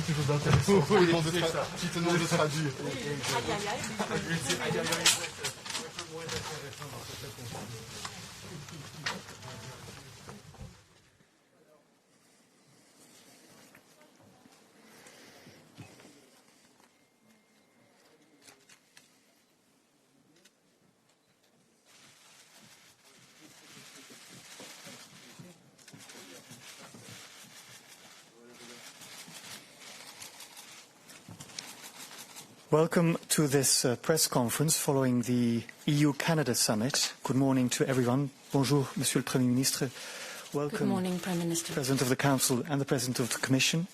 quelque chose d'intéressant. Qui te demande de traduire. Welcome to this press conference following the EU-Canada summit. Good morning to everyone. Bonjour, Monsieur le Premier Ministre. Welcome, good morning, Prime Minister. President of the Council and the President of the Commission.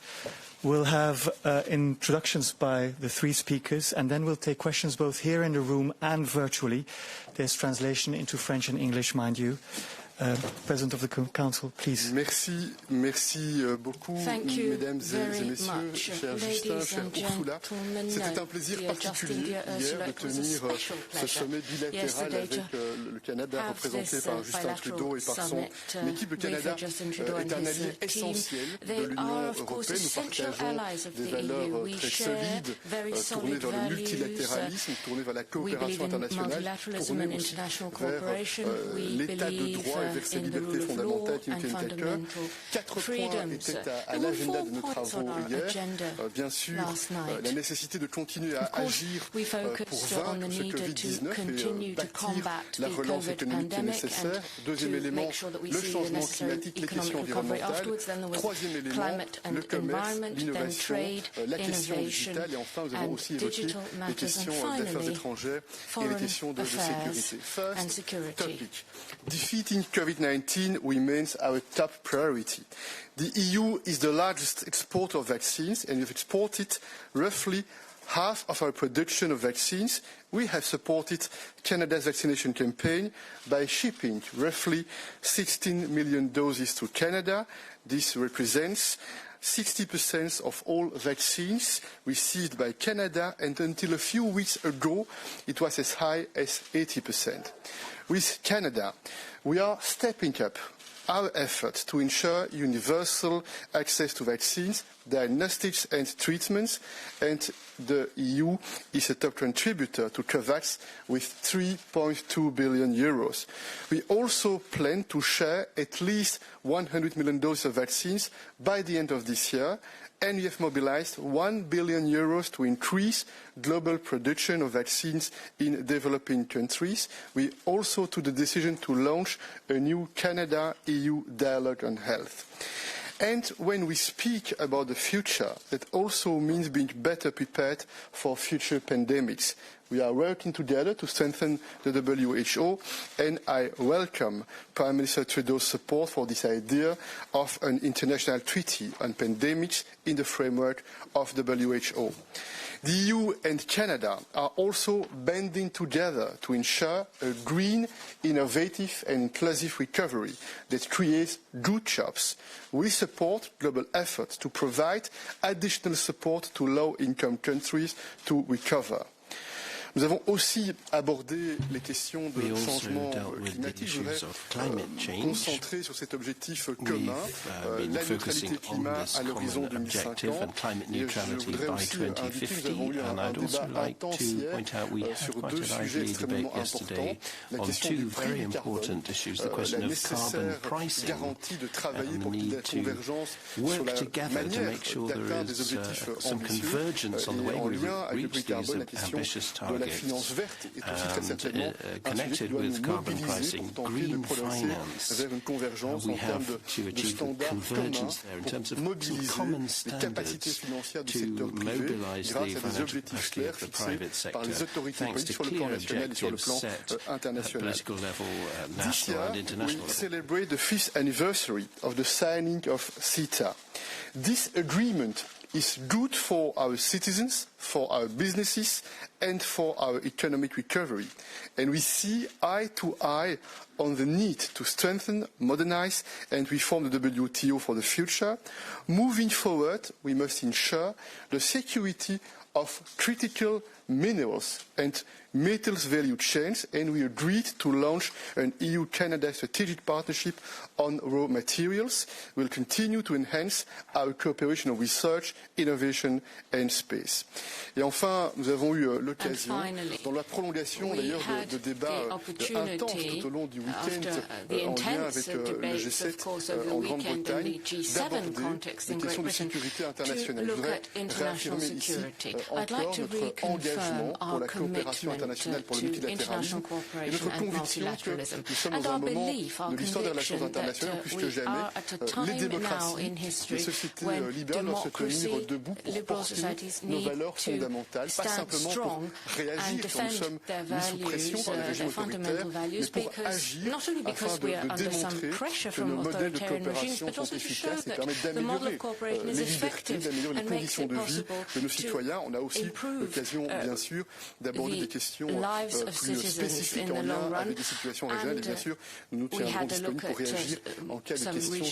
We'll have introductions by the three speakers, and then we'll take questions both here in the room and virtually. There's translation into French and English, mind you. President of the Council, please. Merci beaucoup, mesdames et messieurs, cher Justin, chère Ursula. C'était un plaisir particulier hier de tenir ce sommet bilatéral avec le Canada représenté par Justin Trudeau et par son équipe. Le Canada est un allié essentiel de l'Union européenne. Nous partageons des valeurs très solides, tournées vers le multilatéralisme, tournées vers la coopération internationale, tournées aussi vers l'état de droit et vers ces libertés fondamentales qui nous tiennent à cœur. 4 points étaient à l'agenda de nos travaux hier. Bien sûr, la nécessité de continuer à agir pour vaincre ce Covid-19 et bâtir la relance économique qui est nécessaire. Deuxième élément, le changement climatique, les questions environnementales. Troisième élément, le commerce, l'innovation, la question digitale. Et enfin, nous avons aussi évoqué les questions d'affaires étrangères et les questions de sécurité. First topic. Defeating COVID-19 remains our top priority. The EU is the largest exporter of vaccines, and we've exported roughly half of our production of vaccines. We have supported Canada's vaccination campaign by shipping roughly 16 million doses to Canada. This represents 60% of all vaccines received by Canada, and until a few weeks ago, it was as high as 80%. With Canada, we are stepping up our efforts to ensure universal access to vaccines, diagnostics and treatments, and the EU is a top contributor to COVAX with 3.2 billion euros. We also plan to share at least 100 million doses of vaccines by the end of this year, and we have mobilized 1 billion euros to increase global production of vaccines in developing countries. We also took the decision to launch a new Canada-EU dialogue on health. And when we speak about the future, that also means being better prepared for future pandemics. We are working together to strengthen the WHO, and I welcome Prime Minister Trudeau's support for this idea of an international treaty on pandemics in the framework of WHO. The EU and Canada are also banding together to ensure a green, innovative and inclusive recovery that creates good jobs. We support global efforts to provide additional support to low-income countries to recover. Nous avons aussi abordé les questions de changement climatique. Je voudrais me concentrer sur cet objectif commun, la neutralité climat à l'horizon 2050. Et je voudrais aussi indiquer que nous avons eu un débat intense hier sur deux sujets extrêmement importants. La question du prix du carbone, la nécessaire garantie de travailler pour qu'il y ait convergence sur la manière d'atteindre des objectifs ambitieux et en lien avec le prix du carbone, la question de la finance verte est aussi très certainement un sujet qui doit nous mobiliser pour tenter de progresser vers une convergence en termes de standards communs pour mobiliser les capacités financières du secteur privé grâce à des objectifs clairs fixés par les autorités politiques sur le plan national et sur le plan international. This year, we celebrate the 5th anniversary of the signing of CETA. This agreement is good for our citizens, for our businesses, and for our economic recovery. And we see eye to eye on the need to strengthen, modernize and reform the WTO for the future. Moving forward, we must ensure the security of critical minerals and metals value chains, and we agreed to launch an EU-Canada strategic partnership on raw materials. We'll continue to enhance our cooperation on research, innovation and space. Et enfin, nous avons eu l'occasion, dans la prolongation d'ailleurs de débats intenses tout au long du week-end en lien avec le G7 en Grande-Bretagne, d'aborder les questions de sécurité internationale. Je voudrais réaffirmer ici encore notre engagement pour la coopération internationale pour le multilatéralisme et notre conviction que nous sommes dans un moment de l'histoire des relations internationales plus que jamais. Les démocraties, les sociétés libérales doivent se tenir debout pour porter nos valeurs fondamentales, pas simplement pour réagir quand nous sommes mis sous pression par les régimes autoritaires, mais pour agir afin de démontrer que nos modèles de coopération sont efficaces et permettent d'améliorer les libertés, d'améliorer les conditions de vie de nos citoyens. On a aussi l'occasion, bien sûr, d'aborder des questions plus spécifiques en lien avec des situations régionales. Et bien sûr, nous nous tiendrons disponibles pour réagir en cas de questions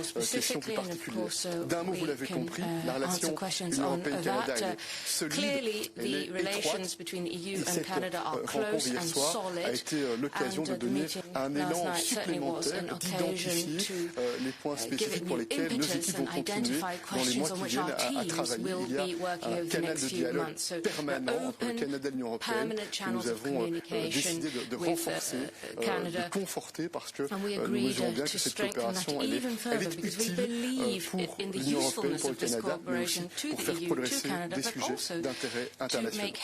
sur ces questions plus particulières. D'un mot, vous l'avez compris, la relation Union européenne-Canada est solide, elle est étroite. Et cette rencontre hier soir a été l'occasion de donner un élan supplémentaire, d'identifier les points spécifiques pour lesquels nos équipes vont continuer dans les mois qui viennent à travailler. Il y a un canal de dialogue permanent entre le Canada et l'Union européenne que nous avons décidé de renforcer, de conforter parce que nous mesurons bien que cette coopération elle est utile pour l'Union européenne, pour le Canada, mais aussi pour faire progresser des sujets d'intérêt international.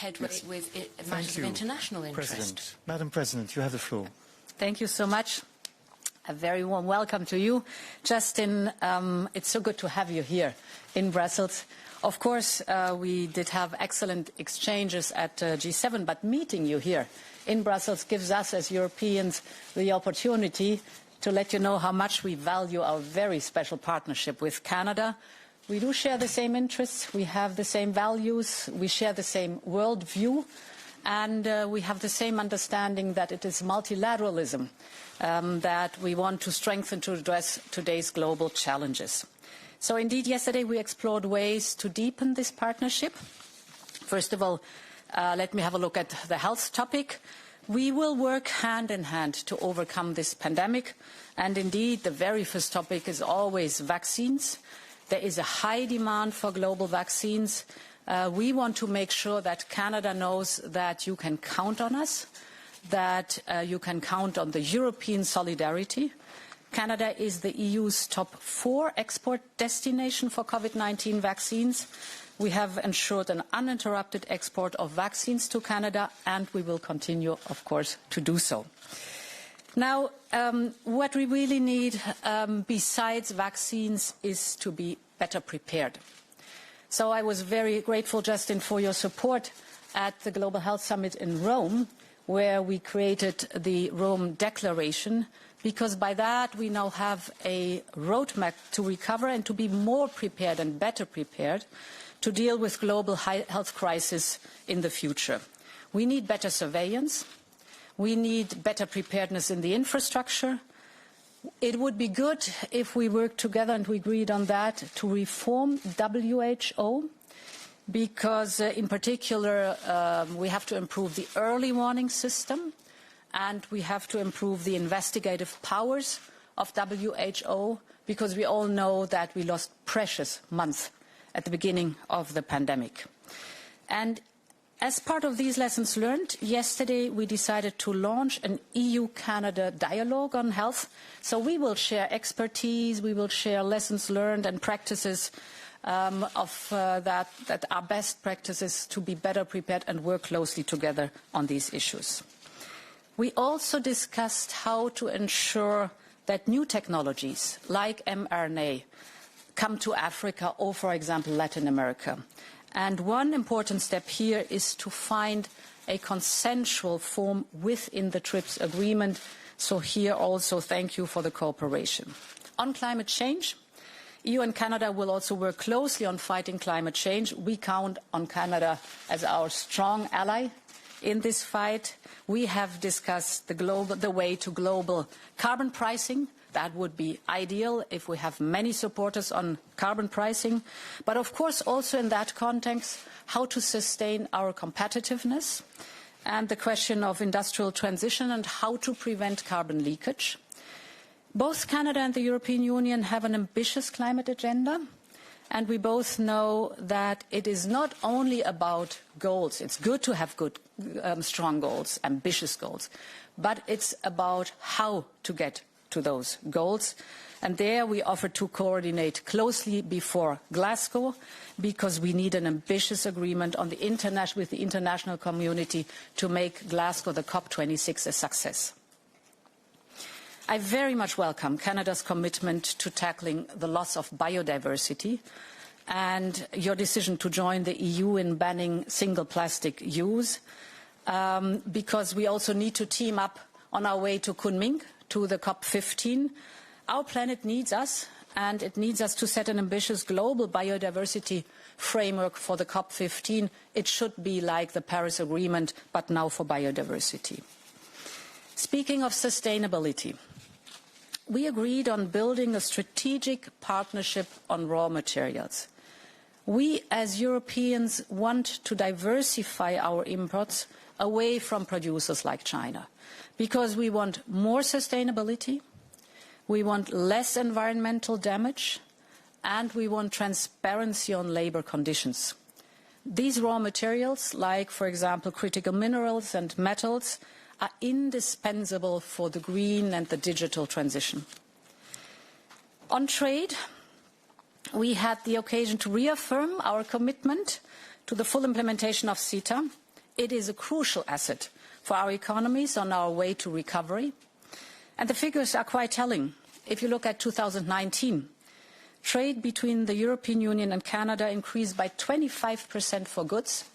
President. Madam President, you have the floor. Thank you so much. A very warm welcome to you. Justin, it's so good to have you here in Brussels. Of course, we did have excellent exchanges at G7, but meeting you here in Brussels gives us as Europeans the opportunity to let you know how much we value our very special partnership with Canada. We do share the same interests, we have the same values, we share the same worldview, and we have the same understanding that it is multilateralism that we want to strengthen to address today's global challenges. So indeed, yesterday we explored ways to deepen this partnership. First of all, let me have a look at the health topic. We will work hand in hand to overcome this pandemic. And indeed, the very first topic is always vaccines. There is a high demand for global vaccines. We want to make sure that Canada knows that you can count on us, that you can count on the European solidarity. Canada is the EU's top 4 export destination for COVID-19 vaccines. We have ensured an uninterrupted export of vaccines to Canada, and we will continue, of course, to do so. Now, what we really need besides vaccines is to be better prepared. So I was very grateful, Justin, for your support at the Global Health Summit in Rome, where we created the Rome Declaration, because by that we now have a roadmap to recover and to be more prepared and better prepared to deal with global health crisis in the future. We need better surveillance. We need better preparedness in the infrastructure. It would be good if we worked together, and we agreed on that, to reform WHO, because in particular we have to improve the early warning system, and we have to improve the investigative powers of WHO, because we all know that we lost precious months at the beginning of the pandemic. And as part of these lessons learned, yesterday we decided to launch an EU-Canada dialogue on health. So we will share expertise, we will share lessons learned and practices that are best practices to be better prepared and work closely together on these issues. We also discussed how to ensure that new technologies like mRNA come to Africa or, for example, Latin America. And one important step here is to find a consensual form within the TRIPS agreement. So here also thank you for the cooperation. On climate change, EU and Canada will also work closely on fighting climate change. We count on Canada as our strong ally in this fight. We have discussed the way to global carbon pricing. That would be ideal if we have many supporters on carbon pricing. But of course, also in that context, how to sustain our competitiveness and the question of industrial transition and how to prevent carbon leakage. Both Canada and the European Union have an ambitious climate agenda. And we both know that it is not only about goals. It's good to have good, strong goals, ambitious goals. But it's about how to get to those goals. And there we offer to coordinate closely before Glasgow, because we need an ambitious agreement on with the international community to make Glasgow, the COP26, a success. I very much welcome Canada's commitment to tackling the loss of biodiversity and your decision to join the EU in banning single plastic use, because we also need to team up on our way to Kunming, to the COP15. Our planet needs us, and it needs us to set an ambitious global biodiversity framework for the COP15. It should be like the Paris Agreement, but now for biodiversity. Speaking of sustainability, we agreed on building a strategic partnership on raw materials. We, as Europeans, want to diversify our imports away from producers like China, because we want more sustainability, we want less environmental damage, and we want transparency on labor conditions. These raw materials, like, for example, critical minerals and metals, are indispensable for the green and the digital transition. On trade, we had the occasion to reaffirm our commitment to the full implementation of CETA. It is a crucial asset for our economies on our way to recovery. And the figures are quite telling. If you look at 2019, trade between the European Union and Canada increased by 25% for goods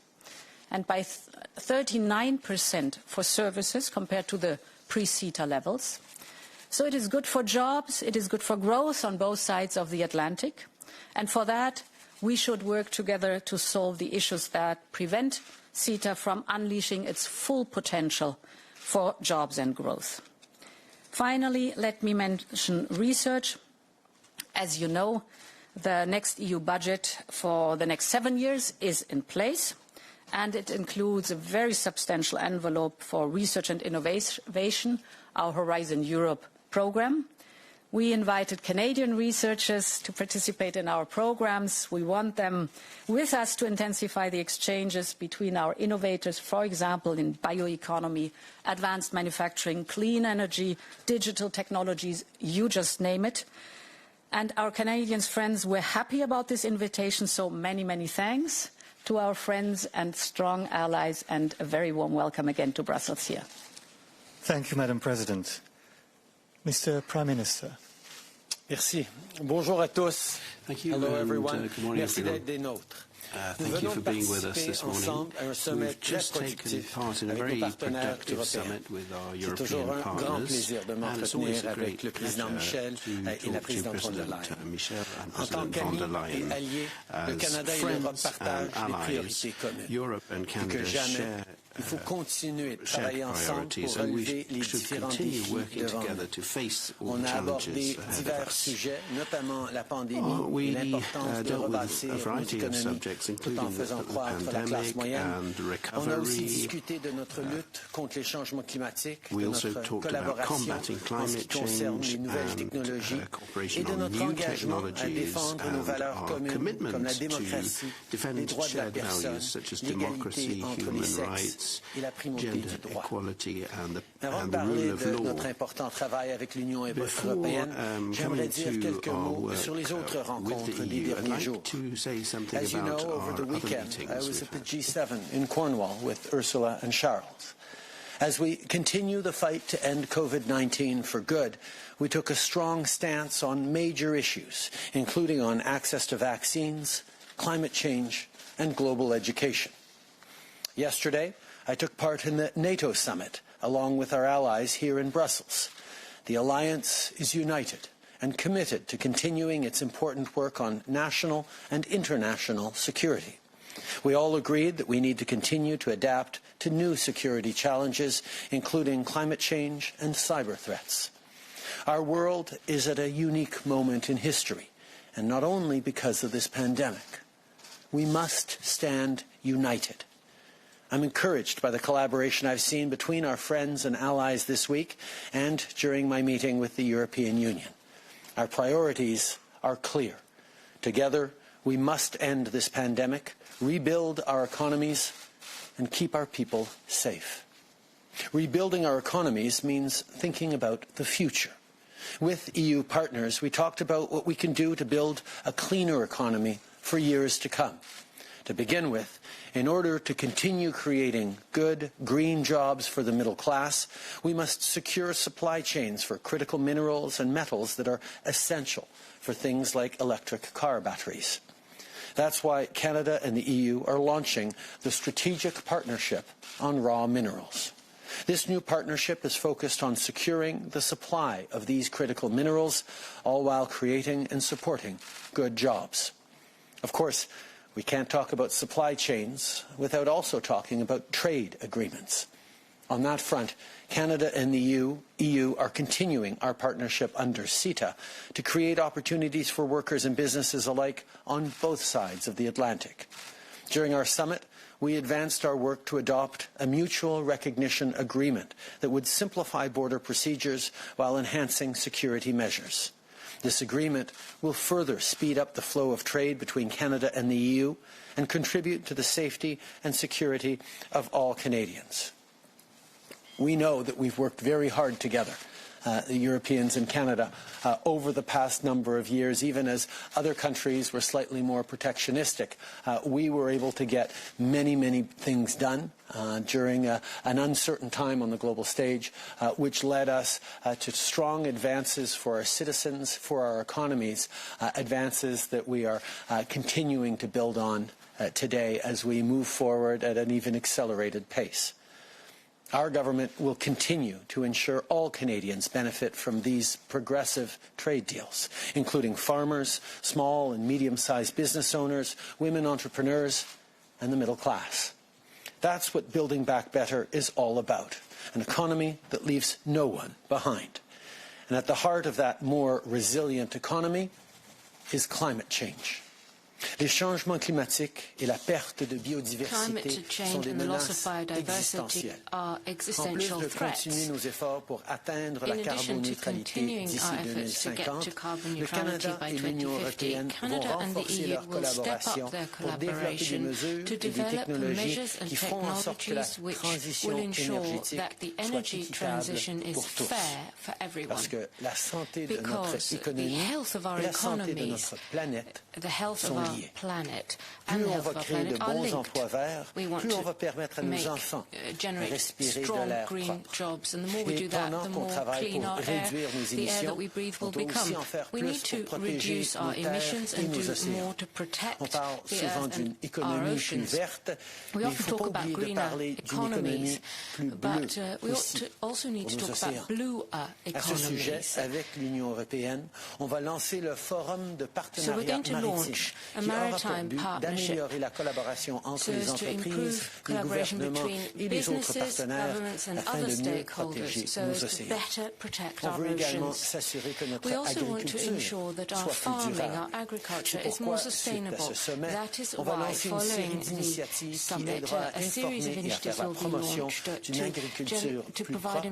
and by 39% for services compared to the pre-CETA levels. So it is good for jobs, it is good for growth on both sides of the Atlantic. And for that, we should work together to solve the issues that prevent CETA from unleashing its full potential for jobs and growth. Finally, let me mention research. As you know, the next EU budget for the next 7 years is in place, and it includes a very substantial envelope for research and innovation, our Horizon Europe program. We invited Canadian researchers to participate in our programs. We want them with us to intensify the exchanges between our innovators, for example, in bioeconomy, advanced manufacturing, clean energy, digital technologies, you just name it. And our Canadian friends were happy about this invitation, so many, many thanks to our friends and strong allies, and a very warm welcome again to Brussels here. Thank you, Madam President. Mr. Prime Minister. Merci. Bonjour à tous. Thank you. Hello, everyone. Good morning, Merci everyone. d'être des nôtres. Thank you for being with us this morning. We've just taken part in a very productive summit with our European partners, and it's always a great pleasure to talk to President Michel and President von der Leyen. As friends and allies, Europe and Canada share shared priorities, and we should continue working together to face all the challenges ahead of us. We dealt with a variety of subjects, including the pandemic and recovery. We also talked about combating climate change and cooperation on new technologies and our commitment to defend shared values such as democracy, human rights, gender equality and the rule of law. Before coming to our work with the EU, I'd like to say something about our other meetings. I was at the G7 in Cornwall with Ursula and Charles. As we continue the fight to end COVID-19 for good, we took a strong stance on major issues, including on access to vaccines, climate change, and global education. Yesterday, I took part in the NATO summit, along with our allies here in Brussels. The alliance is united and committed to continuing its important work on national and international security. We all agreed that we need to continue to adapt to new security challenges, including climate change and cyber threats. Our world is at a unique moment in history, and not only because of this pandemic. We must stand united. I'm encouraged by the collaboration I've seen between our friends and allies this week and during my meeting with the European Union. Our priorities are clear. Together, we must end this pandemic, rebuild our economies, and keep our people safe. Rebuilding our economies means thinking about the future. With EU partners, we talked about what we can do to build a cleaner economy for years to come. To begin with, in order to continue creating good, green jobs for the middle class, we must secure supply chains for critical minerals and metals that are essential for things like electric car batteries. That's why Canada and the EU are launching the Strategic Partnership on Raw Minerals. This new partnership is focused on securing the supply of these critical minerals, all while creating and supporting good jobs. Of course, we can't talk about supply chains without also talking about trade agreements. On that front, Canada and the EU are continuing our partnership under CETA to create opportunities for workers and businesses alike on both sides of the Atlantic. During our summit, we advanced our work to adopt a mutual recognition agreement that would simplify border procedures while enhancing security measures. This agreement will further speed up the flow of trade between Canada and the EU and contribute to the safety and security of all Canadians. We know that we've worked very hard together, the Europeans and Canada, over the past number of years. Even as other countries were slightly more protectionistic, we were able to get many things done during an uncertain time on the global stage, which led us to strong advances for our citizens, for our economies, advances that we are continuing to build on today as we move forward at an even accelerated pace. Our government will continue to ensure all Canadians benefit from these progressive trade deals, including farmers, small and medium-sized business owners, women entrepreneurs, and the middle class. That's what Building Back Better is all about, an economy that leaves no one behind. And at the heart of that more resilient economy is climate change. Les changements climatiques et la perte de biodiversité sont des menaces existentielles. En plus de continuer nos efforts pour atteindre la carboneutralité d'ici 2050, le Canada et l'Union européenne vont renforcer leur collaboration pour développer des mesures et des technologies qui feront en sorte que la transition énergétique soit équitable pour tous. Parce que la santé de notre économie et la santé de notre planète sont liées. Plus on va créer de bons emplois verts, plus on va permettre à nos enfants de respirer de l'air propre. Et pendant qu'on travaille pour réduire nos émissions, on doit aussi en faire plus pour protéger nos terres et nos océans. On parle souvent d'une économie plus verte, mais il ne faut pas oublier de parler d'une économie plus bleue aussi pour nos océans. À ce sujet, avec l'Union européenne, on va lancer le Forum de partenariat maritime qui aura pour but d'améliorer la collaboration entre les entreprises, les gouvernements et les autres partenaires afin de mieux protéger nos océans. On veut également s'assurer que notre agriculture soit plus durable. C'est pourquoi, suite à ce sommet, on va lancer une série d'initiatives qui aidera à informer et à faire la promotion d'une agriculture plus propre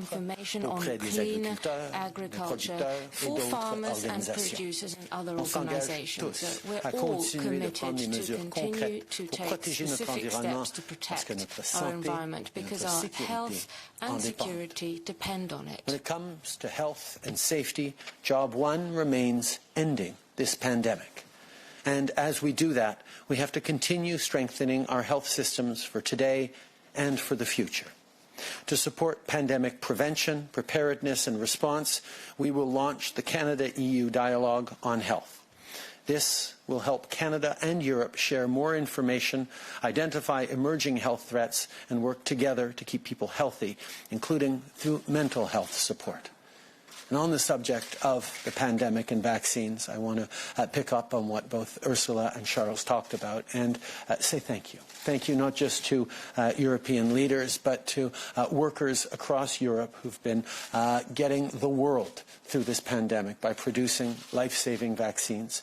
auprès des agriculteurs, des producteurs et d'autres organisations. On s'engage tous à continuer de prendre des mesures concrètes pour protéger notre environnement parce que notre santé et notre sécurité en dépendent. When it comes to health and safety, job one remains ending this pandemic. And as we do that, we have to continue strengthening our health systems for today and for the future. To support pandemic prevention, preparedness and response, we will launch the Canada-EU Dialogue on Health. This will help Canada and Europe share more information, identify emerging health threats, and work together to keep people healthy, including through mental health support. And on the subject of the pandemic and vaccines, I want to pick up on what both Ursula and Charles talked about and say thank you. Thank you not just to European leaders, but to workers across Europe who've been getting the world through this pandemic by producing life-saving vaccines.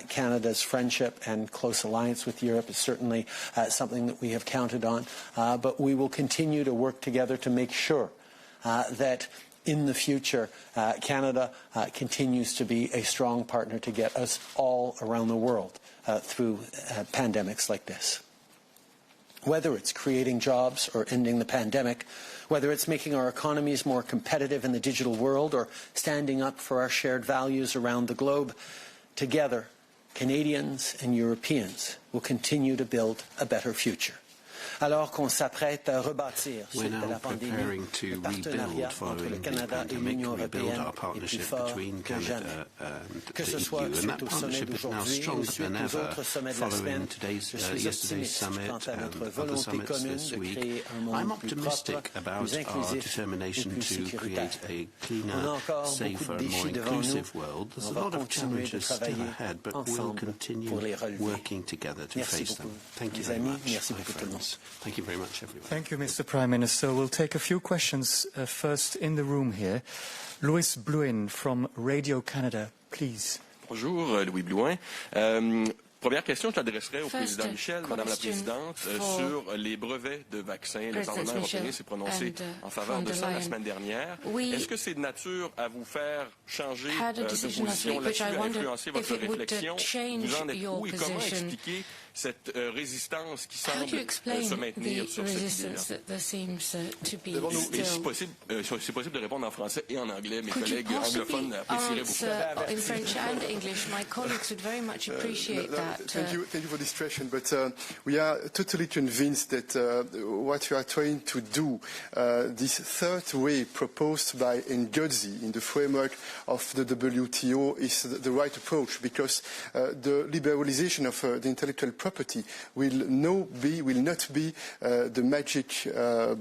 Canada's friendship and close alliance with Europe is certainly something that we have counted on, but we will continue to work together to make sure that in the future, Canada continues to be a strong partner to get us all around the world through pandemics like this. Whether it's creating jobs or ending the pandemic, whether it's making our economies more competitive in the digital world or standing up for our shared values around the globe, together, Canadians and Europeans will continue to build a better future. Alors qu'on s'apprête à rebâtir suite à la pandémie, le partenariat entre le Canada et l'Union européenne est plus fort que jamais. Que ce soit suite au sommet d'aujourd'hui ou suite aux autres sommets de la semaine, je suis optimiste quant à notre volonté commune de créer un monde plus propre, plus inclusif et plus sécuritaire. On a encore beaucoup de défis devant nous. On va continuer de travailler ensemble pour les relever. Merci beaucoup, mes amis. Merci beaucoup tout le monde. Thank you very much, everyone. Thank you, Mr. Prime Minister. We'll take a few questions first in the room here. Louis Blouin from Radio Canada, please. Bonjour, Louis Blouin. Première question, je t'adresserai au président Michel, Madame la Présidente, sur les brevets de vaccins. Le Parlement européen s'est prononcé en faveur de ça la semaine dernière. Est-ce que c'est de nature à vous faire changer de position là-dessus, à influencer votre réflexion? Vous en êtes où et comment expliquer cette résistance qui semble se maintenir sur cette idée-là? Et si possible de répondre en français et en anglais, mes collègues anglophones apprécieraient beaucoup. In French and English, my colleagues would very much appreciate that. Thank you for this question, but we are totally convinced that what you are trying to do, this third way proposed by Ngozi in the framework of the WTO is the right approach, because the liberalization of the intellectual property will not be the magic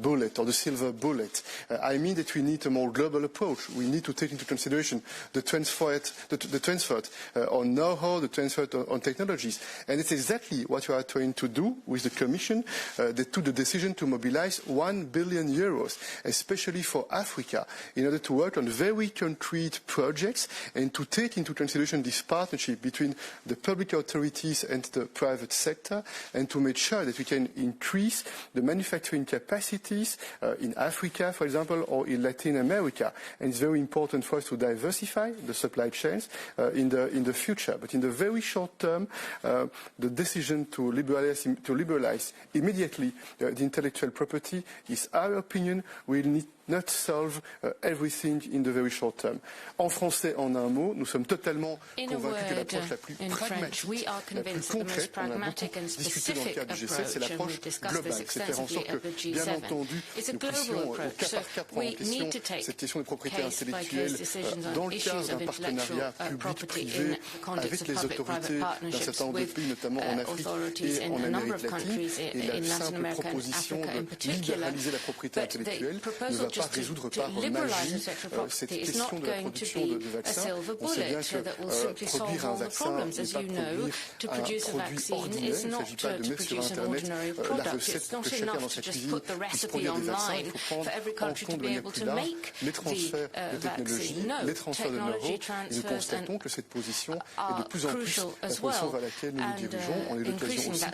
bullet or the silver bullet. I mean that we need a more global approach. We need to take into consideration the transfer on know-how, the transfer on technologies. And it's exactly what we are trying to do with the Commission. They took the decision to mobilize €1 billion, especially for Africa, in order to work on very concrete projects and to take into consideration this partnership between the public authorities and the private sector, and to make sure that we can increase the manufacturing capacities in Africa, for example, or in Latin America. And it's very important for us to diversify the supply chains in the future. But in the very short term, the decision to liberalize immediately the intellectual property is our opinion. We need not solve everything in the very short term. En français, en un mot, nous sommes totalement convaincus que l'approche la plus pragmatique, la plus concrète, on a beaucoup discuté dans le cadre du G7, c'est l'approche globale. C'est faire en sorte que, bien entendu, nous puissions, au cas par cas, prendre en question cette question de propriété intellectuelle dans le cadre d'un partenariat public-privé avec les autorités d'un certain nombre de pays, notamment en Afrique et en Amérique latine. Et la simple proposition de libéraliser la propriété intellectuelle ne va pas résoudre par magie cette question de la production de vaccins. On sait bien que produire un vaccin n'est pas produire un produit ordinaire. Il ne s'agit pas de mettre sur Internet la recette que chacun dans sa cuisine puisse produire des vaccins. Il faut prendre en compte de manière plus large les transferts de technologie, les transferts de know-how. Et nous constatons que cette position est de plus en plus la position vers laquelle nous nous dirigeons. On a eu l'occasion aussi,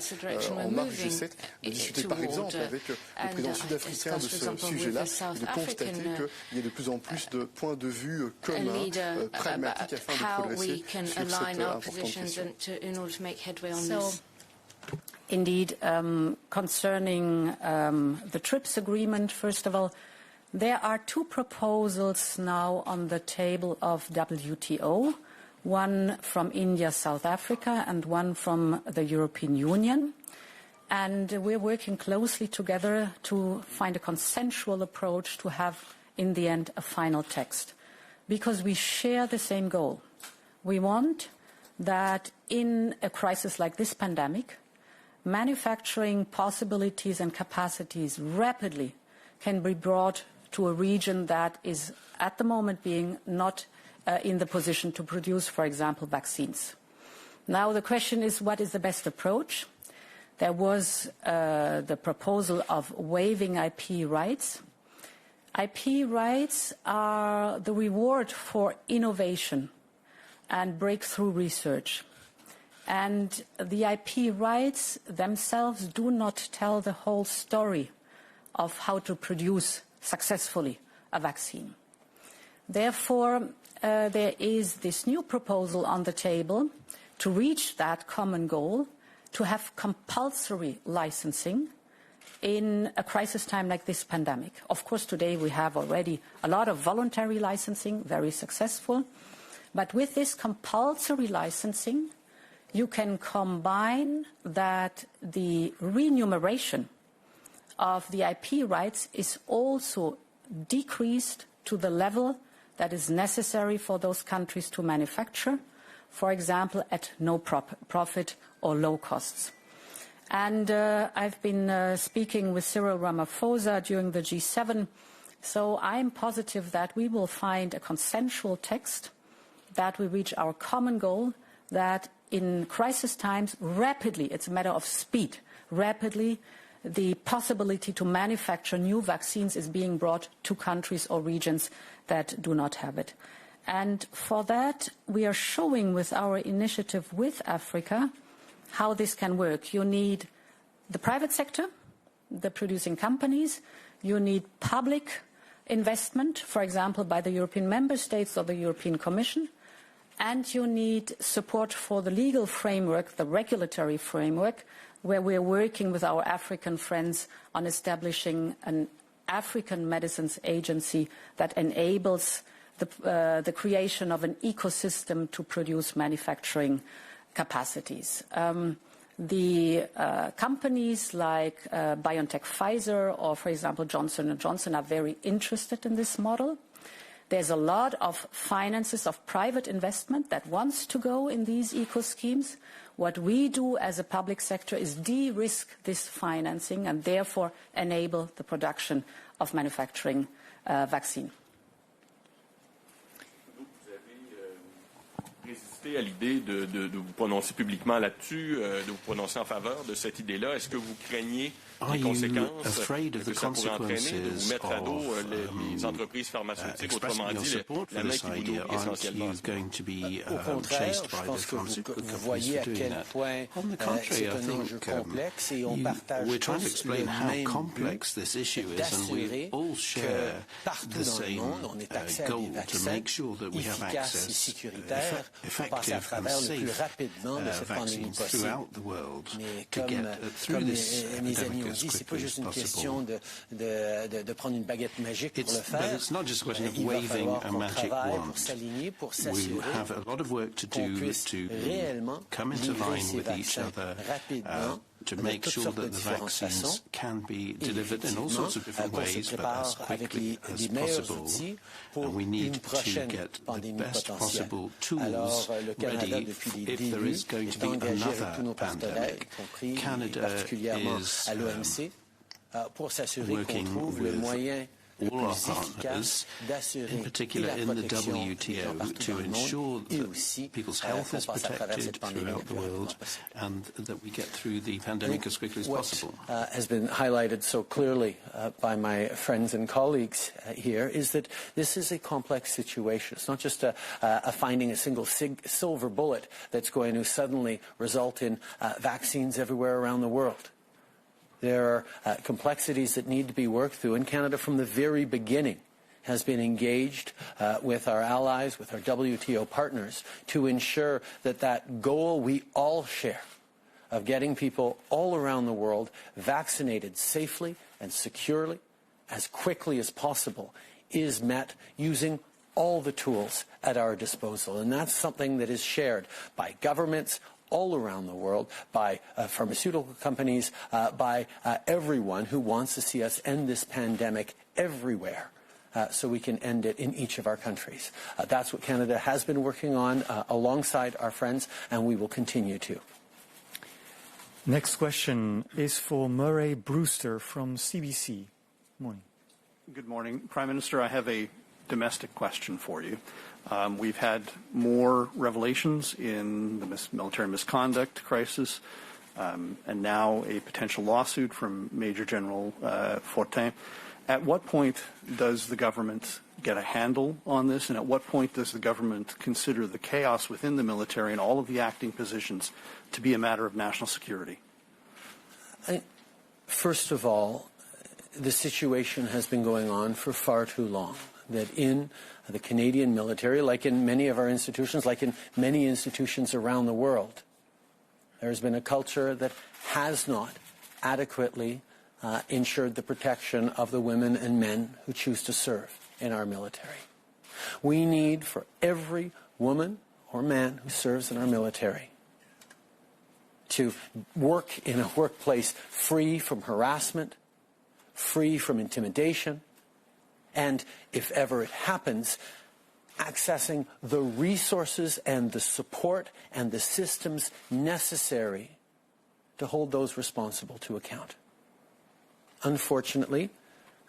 en mars du G7, de discuter par exemple avec le président sud-africain de ce sujet-là, de constater qu'il y a de plus en plus de points de vue communs, pragmatiques, afin de progresser sur cette importante question. Indeed, concerning the TRIPS agreement, first of all, there are two proposals now on the table of WTO, one from India, South Africa, and one from the European Union. And we're working closely together to find a consensual approach to have, in the end, a final text. Because we share the same goal. We want that in a crisis like this pandemic, manufacturing possibilities and capacities rapidly can be brought to a region that is at the moment being not in the position to produce, for example, vaccines. Now the question is, what is the best approach? There was the proposal of waiving IP rights. IP rights are the reward for innovation and breakthrough research. And the IP rights themselves do not tell the whole story of how to produce successfully a vaccine. Therefore, there is this new proposal on the table to reach that common goal, to have compulsory licensing in a crisis time like this pandemic. Of course, today we have already a lot of voluntary licensing, very successful. But with this compulsory licensing, you can combine that the remuneration of the IP rights is also decreased to the level that is necessary for those countries to manufacture, for example, at no profit or low costs. And I've been speaking with Cyril Ramaphosa during the G7, so I'm positive that we will find a consensual text, that we reach our common goal, that in crisis times, rapidly, it's a matter of speed, rapidly, the possibility to manufacture new vaccines is being brought to countries or regions that do not have it. And for that, we are showing with our initiative with Africa how this can work. You need the private sector, the producing companies. You need public investment, for example, by the European member states or the European Commission. And you need support for the legal framework, the regulatory framework, where we're working with our African friends on establishing an African Medicines Agency that enables the creation of an ecosystem to produce manufacturing capacities. The companies like BioNTech Pfizer or, for example, Johnson & Johnson are very interested in this model. There's a lot of finances of private investment that wants to go in these eco-schemes. What we do as a public sector is de-risk this financing and therefore enable the production of manufacturing vaccine. Résistez à l'idée de vous prononcer publiquement là-dessus, de vous prononcer en faveur de cette idée-là. Est-ce que vous craignez les conséquences que ça pourrait entraîner de vous mettre à dos les entreprises pharmaceutiques, autrement dit, la main qui vous nourrit essentiellement? Au contraire, je pense que vous voyez à quel point c'est un enjeu complexe et on partage tous le même but d'assurer que partout dans le monde, on ait accès à des vaccins efficaces et sécuritaires pour passer à travers le plus rapidement de cette pandémie possible. Mais comme mes amis ont dit, c'est pas juste une question de prendre une baguette magique pour le faire. Il va falloir qu'on travaille pour s'aligner, pour s'assurer qu'on puisse réellement livrer ces vaccins rapidement, to make sure that the vaccines can be delivered in all sorts of different ways, but as quickly as possible. And we need to get the best possible tools ready if there is going to be another pandemic. Canada is working with all our partners, in particular in the WTO, to ensure that people's health is protected throughout the world and that we get through the pandemic as quickly as possible. What has been highlighted so clearly by my friends and colleagues here is that this is a complex situation. It's not just finding a single silver bullet that's going to suddenly result in vaccines everywhere around the world. There are complexities that need to be worked through, and Canada from the very beginning has been engaged with our allies, with our WTO partners, to ensure that that goal we all share of getting people all around the world vaccinated safely and securely as quickly as possible is met using all the tools at our disposal. And that's something that is shared by governments all around the world, by pharmaceutical companies, by everyone who wants to see us end this pandemic everywhere so we can end it in each of our countries. That's what Canada has been working on alongside our friends, and we will continue to. Next question is for Murray Brewster from CBC. Morning. Good morning. Prime Minister, I have a domestic question for you. We've had more revelations in the military misconduct crisis, and now a potential lawsuit from Major General Fortin. At what point does the government get a handle on this, and at what point does the government consider the chaos within the military and all of the acting positions to be a matter of national security? First of all, the situation has been going on for far too long, that in the Canadian military, like in many of our institutions, like in many institutions around the world, there's been a culture that has not adequately ensured the protection of the women and men who choose to serve in our military. We need for every woman or man who serves in our military to work in a workplace free from harassment, free from intimidation, and if ever it happens, accessing the resources and the support and the systems necessary to hold those responsible to account. Unfortunately,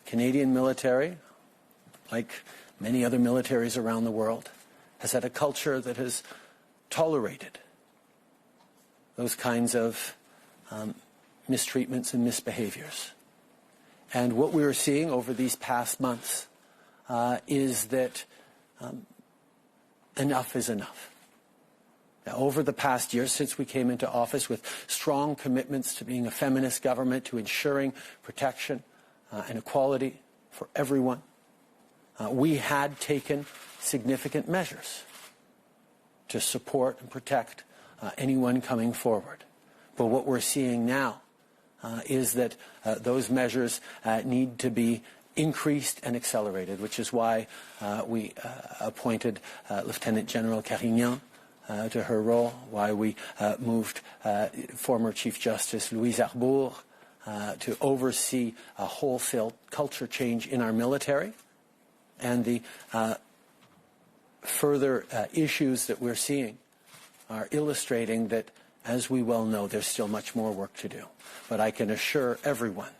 the Canadian military, like many other militaries around the world, has had a culture that has tolerated those kinds of mistreatments and misbehaviors. And what we are seeing over these past months is that enough is enough. Now, over the past year, since we came into office with strong commitments to being a feminist government, to ensuring protection and equality for everyone, we had taken significant measures to support and protect anyone coming forward. But what we're seeing now is that those measures need to be increased and accelerated, which is why we appointed Lieutenant General Carignan to her role, why we moved former Chief Justice Louise Arbour to oversee a wholesale culture change in our military, and the further issues that we're seeing are illustrating that, as we well know, there's still much more work to do. But I can assure everyone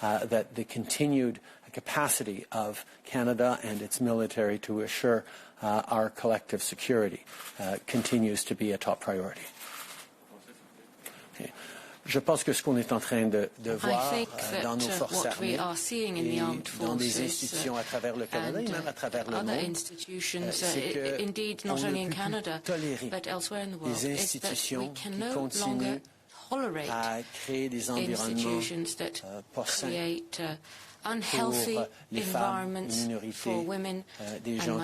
that the continued capacity of Canada and its military to assure our collective security continues to be a top priority. Okay. Je pense que ce qu'on est en train de voir dans nos forces armées et dans des institutions à travers le Canada et même à travers le monde, c'est qu'on ne peut plus tolérer des institutions qui continuent à créer des environnements pas sains pour les femmes, les minorités, des gens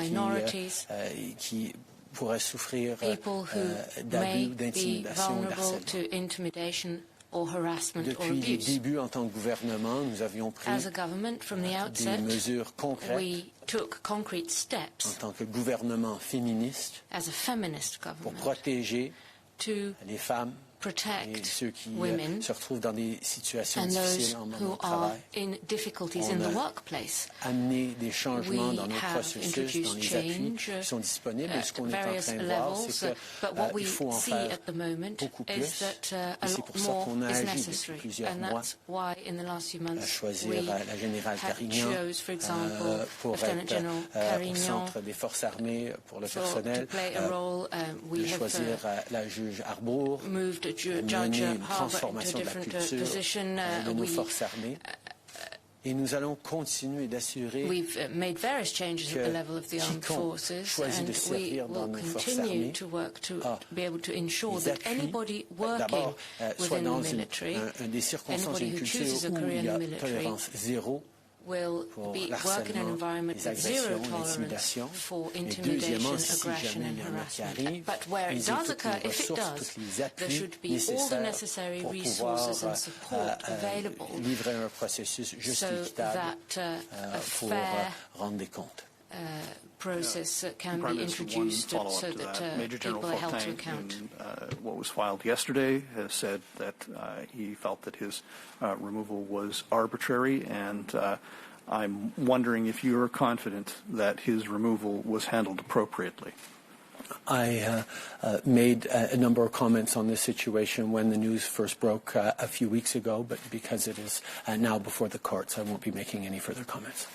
qui pourraient souffrir d'abus, d'intimidation, d'harcèlement. Depuis les débuts en tant que gouvernement, nous avions pris des mesures concrètes en tant que gouvernement féministe pour protéger les femmes et ceux qui se retrouvent dans des situations difficiles en monde de travail. On a amené des changements dans nos processus, dans les appuis qui sont disponibles. Et ce qu'on est en train de voir, c'est qu'il faut en faire beaucoup plus. Et c'est pour ça qu'on a agi depuis plusieurs mois à choisir la générale Carignan pour être au centre des forces armées pour le personnel, de choisir la juge Arbour, mener une transformation de la culture de nos forces armées. Et nous allons continuer d'assurer que quiconque choisit de servir dans nos forces armées a des appuis, d'abord, soit dans des circonstances d'une culture où il y a tolérance zéro pour l'harcèlement, les agressions, l'intimidation, et deuxièmement, si jamais il y en a qui arrivent, ils aient toutes les ressources, tous les appuis nécessaires pour pouvoir livrer un processus juste et équitable pour rendre des comptes. Process that can be introduced so that Major General Fortin, in what was filed yesterday, has said that he felt that his removal was arbitrary, and I'm wondering if you are confident that his removal was handled appropriately. I made a number of comments on this situation when the news first broke a few weeks ago, but because it is now before the courts, I won't be making any further comments.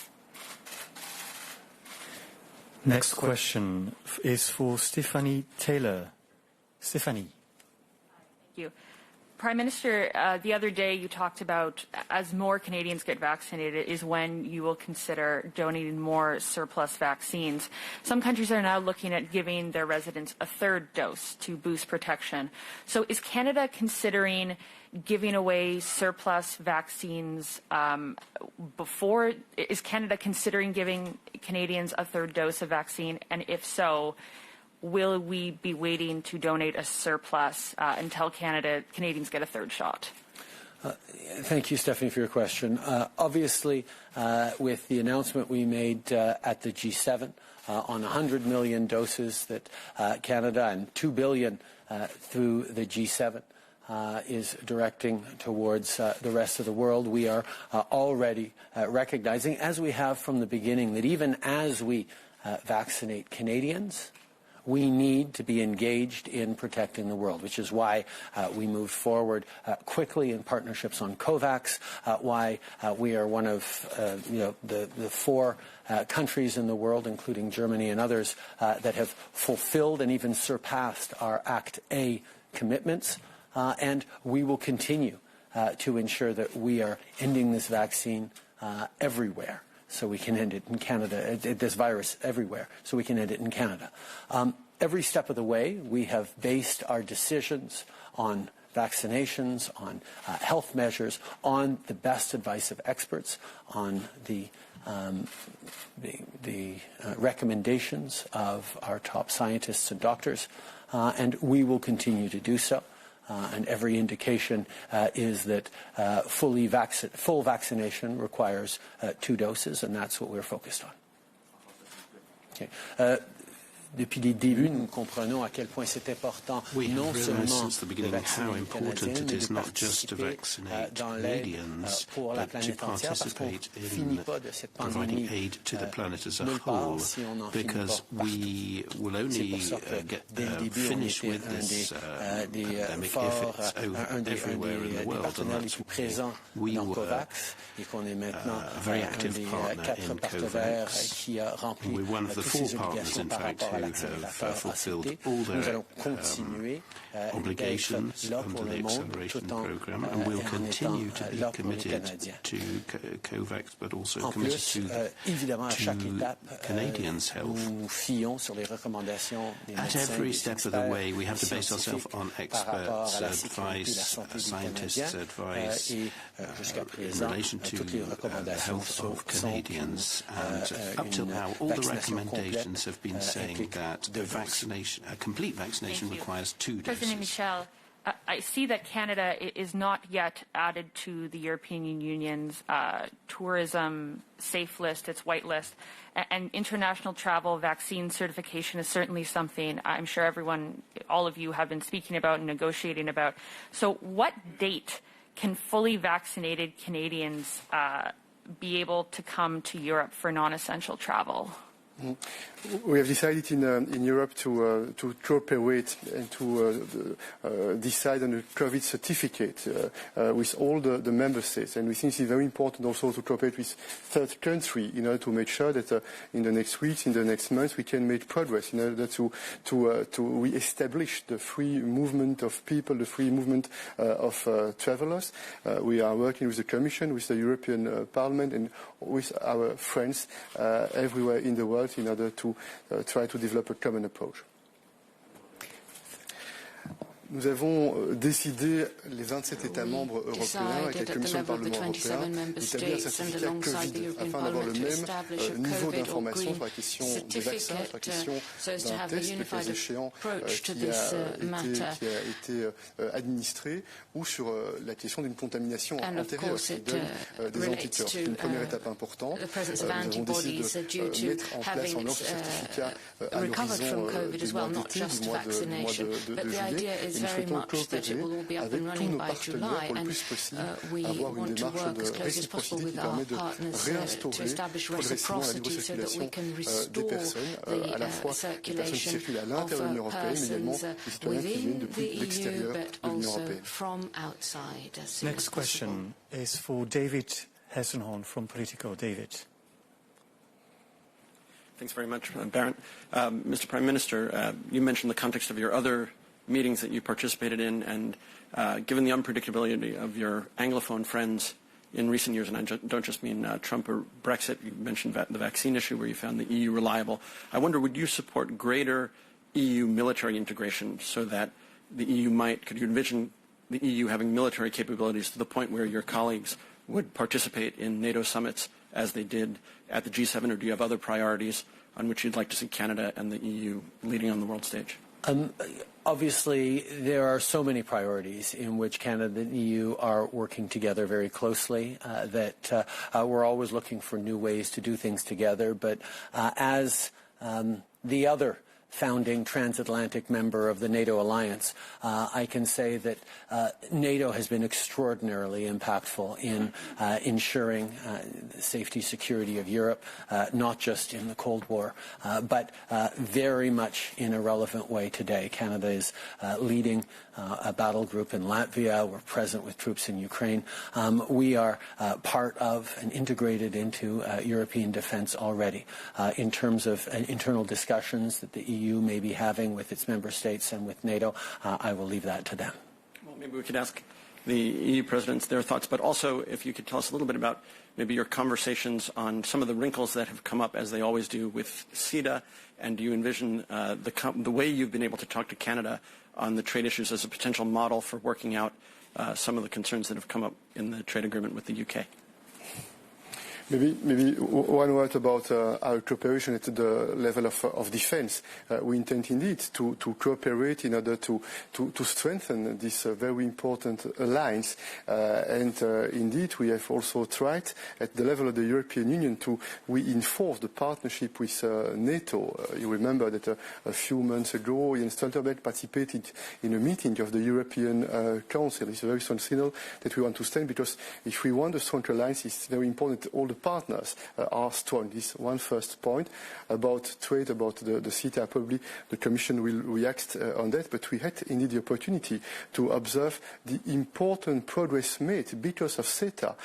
Next question is for Stephanie Taylor. Stephanie. Thank you. Prime Minister, the other day you talked about as more Canadians get vaccinated is when you will consider donating more surplus vaccines. Some countries are now looking at giving their residents a third dose to boost protection. So is Canada considering giving away surplus vaccines is Canada considering giving Canadians a third dose of vaccine? And if so, will we be waiting to donate a surplus until Canadians get a third shot? Thank you, Stephanie, for your question. Obviously, with the announcement we made at the G7 on 100 million doses that Canada and 2 billion through the G7 is directing towards the rest of the world, we are already recognizing, as we have from the beginning, that even as we vaccinate Canadians, we need to be engaged in protecting the world, which is why we moved forward quickly in partnerships on COVAX, why we are one of the 4 countries in the world, including Germany and others, that have fulfilled and even surpassed our Act A commitments. And we will continue to ensure that we are ending this vaccine everywhere, so we can end it in Canada, this virus everywhere, so we can end it in Canada. Every step of the way, we have based our decisions on vaccinations, on health measures, on the best advice of experts, on the recommendations of our top scientists and doctors, and we will continue to do so. And every indication is that full vaccination requires 2 doses, and that's what we're focused on. Okay. Depuis le début, nous comprenons à quel point c'est important non seulement de vacciner les Canadiens, mais de participer dans l'aide pour la planète entière, parce qu'on ne finit pas de cette pandémie nulle part si on n'en finit pas partout. C'est pour ça que dès le début, on était un des partenaires les plus présents dans COVAX, et qu'on est maintenant un des 4 partenaires qui a rempli toutes ses obligations par rapport à have fulfilled all their obligations under the acceleration program, and will continue to be committed to COVAX, but also committed to Canadians' health. At every step of the way, we have to base ourselves on experts' advice, scientists' advice in relation to the health of Canadians. And up till now, all the recommendations have been saying that a complete vaccination requires 2 doses. President Michel, I see that Canada is not yet added to the European Union's tourism safe list, its white list, and international travel vaccine certification is certainly something I'm sure all of you have been speaking about and negotiating about. So what date can fully vaccinated Canadians be able to come to Europe for non-essential travel? We have decided in Europe to cooperate and to decide on a COVID certificate with all the member states, and we think it's very important also to cooperate with third country in order to make sure that in the next weeks, in the next months, we can make progress in order to re-establish the free movement of people, the free movement of travelers. We are working with the Commission, with the European Parliament, and with our friends everywhere in the world in order to try to develop a common approach. Nous avons décidé, les 27 États membres européens, avec la Commission du Parlement européen, d'établir un certificat Covid afin d'avoir le même niveau d'information sur la question des vaccins, sur la question d'un test, le cas échéant, qui a été administré, ou sur la question d'une contamination antérieure qui donne des anticorps. C'est une première étape importante. Nous avons décidé de mettre en place en ce certificat à l'horizon du mois d'été, du mois de juillet. Nous souhaitons coopérer avec tous nos partenaires pour le plus possible, avoir une démarche de réciprocité qui permet de réinstaurer progressivement la libre circulation des personnes, à la fois les personnes qui circulent à l'intérieur de l'Union européenne, mais également les citoyens qui viennent depuis l'extérieur de l'Union européenne. Next question is for David Hessenhorn from Politico. David. Thanks very much, Barron. Mr. Prime Minister, you mentioned the context of your other meetings that you participated in, and given the unpredictability of your Anglophone friends in recent years, and I don't just mean Trump or Brexit, you mentioned the vaccine issue where you found the EU reliable. I wonder, would you support greater EU military integration so that the EU could you envision the EU having military capabilities to the point where your colleagues would participate in NATO summits as they did at the G7, or do you have other priorities on which you'd like to see Canada and the EU leading on the world stage? Obviously, there are so many priorities in which Canada and the EU are working together very closely, that we're always looking for new ways to do things together. But as the other founding transatlantic member of the NATO alliance, I can say that NATO has been extraordinarily impactful in ensuring the safety, security of Europe, not just in the Cold War, but very much in a relevant way today. Canada is leading a battle group in Latvia. We're present with troops in Ukraine. We are part of and integrated into European defense already. In terms of internal discussions that the EU may be having with its member states and with NATO, I will leave that to them. Well, maybe we could ask the EU presidents their thoughts, but also if you could tell us a little bit about maybe your conversations on some of the wrinkles that have come up, as they always do, with CETA, and do you envision the way you've been able to talk to Canada on the trade issues as a potential model for working out some of the concerns that have come up in the trade agreement with the UK? Maybe one word about our cooperation at the level of defense. We intend indeed to cooperate in order to strengthen this very important alliance. And indeed, we have also tried at the level of the European Union to reinforce the partnership with NATO. You remember that a few months ago, Jens Stoltenberg participated in a meeting of the European Council. It's a very strong signal that we want to stand, because if we want a strong alliance, it's very important that all the partners are strong. This is one first point. About trade, about the CETA, probably the Commission will react on that, but we had indeed the opportunity to observe the important progress made because of CETA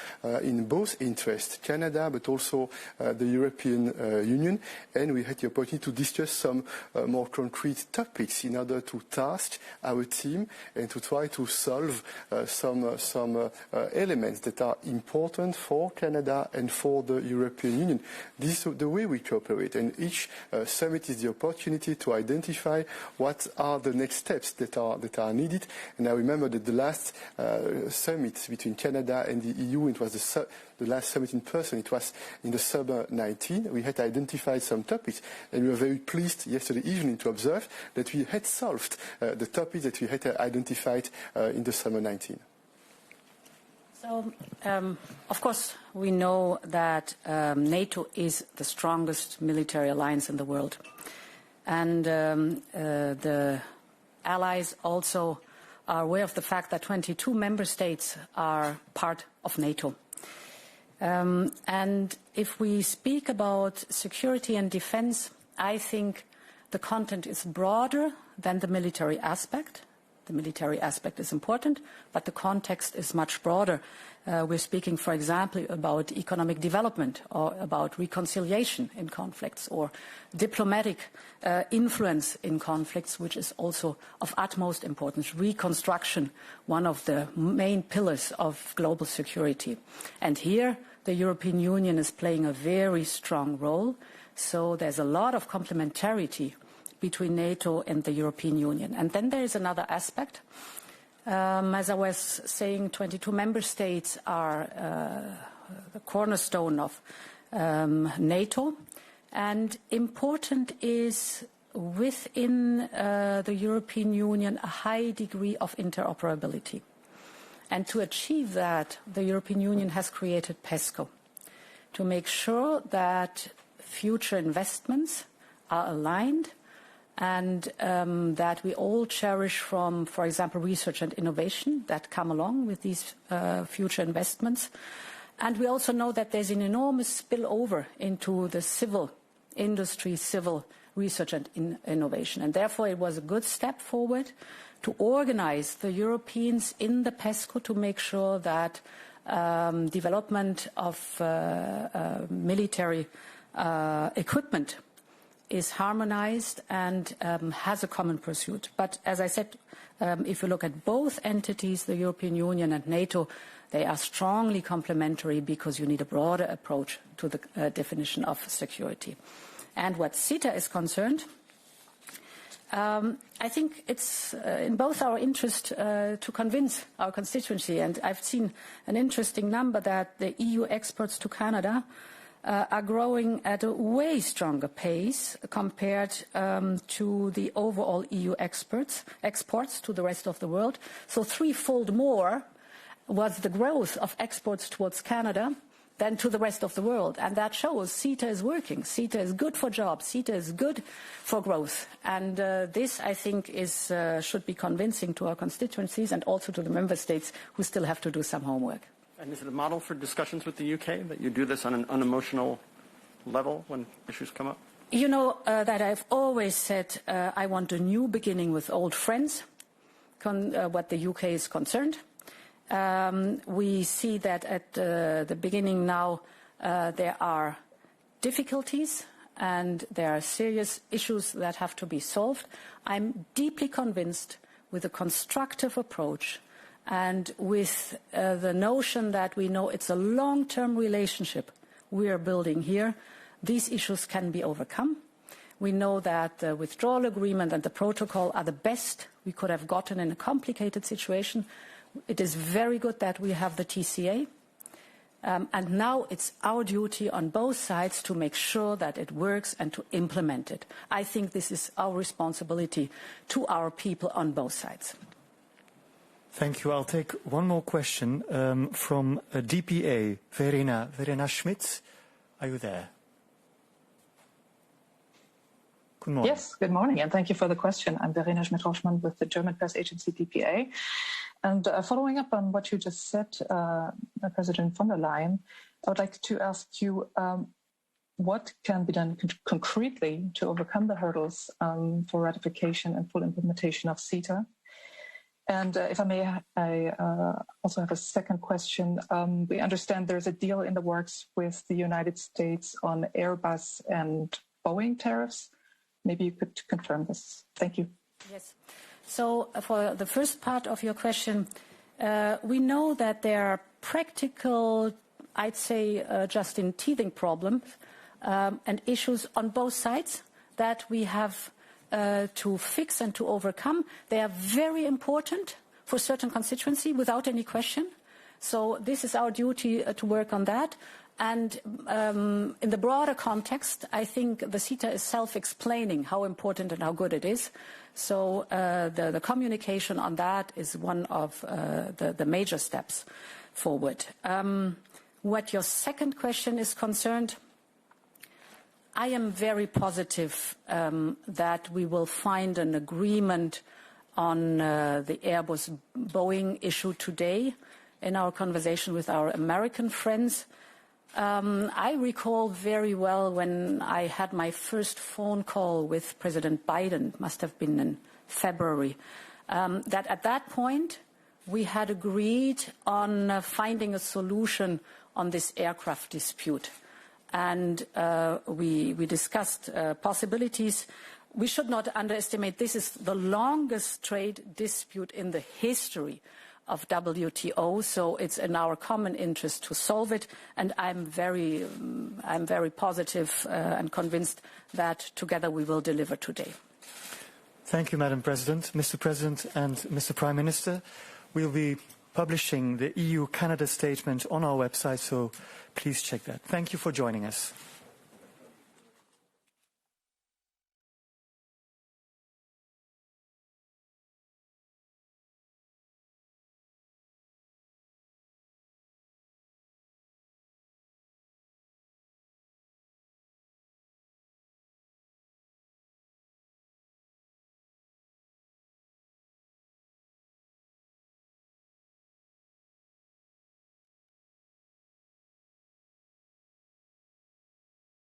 in both interests, Canada but also the European Union, and we had the opportunity to discuss some more concrete topics in order to task our team and to try to solve some elements that are important for Canada and for the European Union. This is the way we cooperate, and each summit is the opportunity to identify what are the next steps that are needed. And I remember that the last summit between Canada and the EU, it was the last summit in person, it was in the summer 2019. We had identified some topics, and we were very pleased yesterday evening to observe that we had solved the topics that we had identified in the summer 2019. So, of course, we know that NATO is the strongest military alliance in the world. And the allies also are aware of the fact that 22 member states are part of NATO. And if we speak about security and defense, I think the content is broader than the military aspect. The military aspect is important, but the context is much broader. We're speaking, for example, about economic development, or about reconciliation in conflicts, or diplomatic influence in conflicts, which is also of utmost importance. Reconstruction, one of the main pillars of global security. And here, the European Union is playing a very strong role. So there's a lot of complementarity between NATO and the European Union. And then there is another aspect. As I was saying, 22 member states are the cornerstone of NATO. And important is within the European Union a high degree of interoperability. And to achieve that, the European Union has created PESCO to make sure that future investments are aligned, and that we all cherish from, for example, research and innovation that come along with these future investments. And we also know that there's an enormous spillover into the civil industry, civil research and innovation. And therefore, it was a good step forward to organize the Europeans in the PESCO to make sure that development of military equipment is harmonized and has a common pursuit. But as I said, if you look at both entities, the European Union and NATO, they are strongly complementary because you need a broader approach to the definition of security. And what CETA is concerned, I think it's in both our interest to convince our constituency. And I've seen an interesting number that the EU exports to Canada are growing at a way stronger pace compared to the overall EU exports to the rest of the world. So threefold more was the growth of exports towards Canada than to the rest of the world. And that shows CETA is working. CETA is good for jobs. CETA is good for growth. And this, I think, should be convincing to our constituencies and also to the member states who still have to do some homework. And is it a model for discussions with the UK, that you do this on an unemotional level when issues come up? You know that I've always said I want a new beginning with old friends, what the UK is concerned. We see that at the beginning now there are difficulties and there are serious issues that have to be solved. I'm deeply convinced with a constructive approach and with the notion that we know it's a long-term relationship we are building here, these issues can be overcome. We know that the withdrawal agreement and the protocol are the best we could have gotten in a complicated situation. It is very good that we have the TCA. And now it's our duty on both sides to make sure that it works and to implement it. I think this is our responsibility to our people on both sides. Thank you. I'll take one more question from DPA, Verena Schmitz. Are you there? Good morning. Yes, good morning, and thank you for the question. I'm Verena Schmidt-Hoffmann with the German press agency DPA. And following up on what you just said, President von der Leyen, I would like to ask you what can be done concretely to overcome the hurdles for ratification and full implementation of CETA? And if I may, I also have a second question. We understand there's a deal in the works with the United States on Airbus and Boeing tariffs. Maybe you could confirm this. Thank you. Yes. So for the first part of your question, we know that there are practical, I'd say, Justin, teething problems and issues on both sides that we have to fix and to overcome. They are very important for certain constituency, without any question. So this is our duty to work on that. And in the broader context, I think the CETA is self-explaining how important and how good it is. So the communication on that is one of the major steps forward. What your second question is concerned, I am very positive that we will find an agreement on the Airbus-Boeing issue today in our conversation with our American friends. I recall very well when I had my first phone call with President Biden, must have been in February, that at that point we had agreed on finding a solution on this aircraft dispute. And we discussed possibilities. We should not underestimate, this is the longest trade dispute in the history of WTO, so it's in our common interest to solve it, and I'm very positive and convinced that together we will deliver today. Thank you, Madam President. Mr. President and Mr. Prime Minister, we'll be publishing the EU-Canada statement on our website, so please check that. Thank you for joining us.